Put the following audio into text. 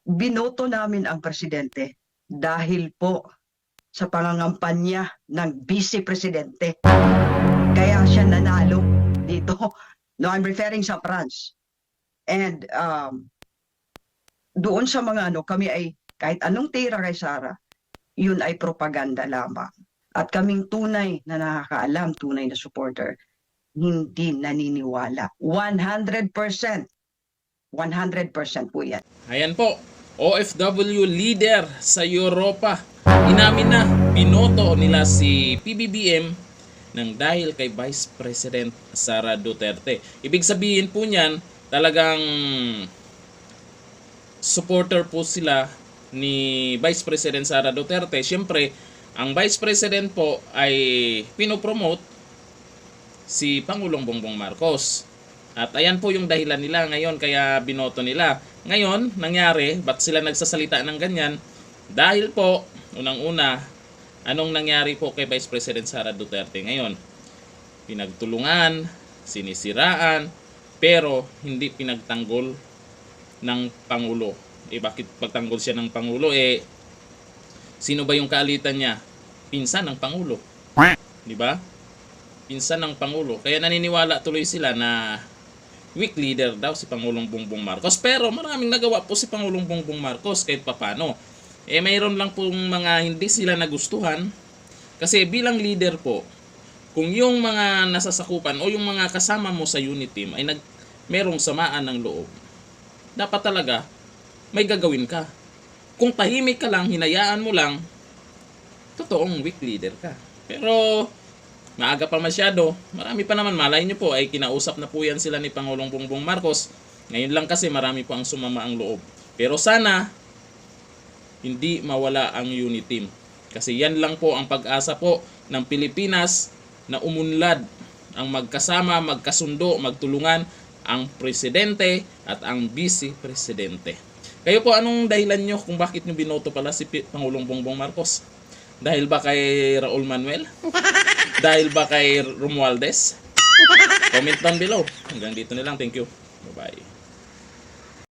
binoto namin ang presidente dahil po sa pangangampanya ng vice presidente. Kaya siya nanalo dito. No, I'm referring sa France. And doon sa mga kami ay kahit anong tira kay Sara, yun ay propaganda lamang. At kaming tunay na nakakaalam, tunay na supporter, hindi naniniwala. 100%. 100% po yan. Ayan po, OFW leader sa Europa. Inamin na binoto nila si PBBM ng dahil kay Vice President Sara Duterte. Ibig sabihin po niyan, talagang supporter po sila ni Vice President Sara Duterte. Siyempre, ang Vice President po ay pinopromote si Pangulong Bongbong Marcos. At ayan po yung dahilan nila ngayon kaya binoto nila. Ngayon, nangyari, ba't sila nagsasalita ng ganyan? Dahil po, unang-una, anong nangyari po kay Vice President Sara Duterte ngayon? Pinagtulungan, sinisiraan, pero hindi pinagtanggol ng Pangulo. Bakit pagtanggol siya ng Pangulo? Sino ba yung kaalitan niya? Pinsan ng Pangulo. Di ba? Pinsan ng Pangulo. Kaya naniniwala tuloy sila na weak leader daw si Pangulong Bongbong Marcos. Pero maraming nagawa po si Pangulong Bongbong Marcos kahit papano. Mayroon lang pong mga hindi sila nagustuhan. Kasi bilang leader po, kung yung mga nasasakupan o yung mga kasama mo sa unit team ay merong samaan ng loob, dapat talaga may gagawin ka. Kung tahimik ka lang, hinayaan mo lang, totoong weak leader ka. Pero maaga pa masyado, marami pa naman, malay nyo po, ay kinausap na po yan sila ni Pangulong Bongbong Marcos. Ngayon lang kasi marami po ang sumama ang loob. Pero sana, hindi mawala ang unit team. Kasi yan lang po ang pag-asa po ng Pilipinas na umunlad ang magkasama, magkasundo, magtulungan ang presidente at ang vice-presidente. Kayo po, anong dahilan nyo kung bakit nyo binoto pala si Pangulong Bongbong Marcos? Dahil ba kay Raul Manuel? Dahil ba kay Romualdez? Comment down below. Hanggang dito na lang. Thank you. Bye-bye.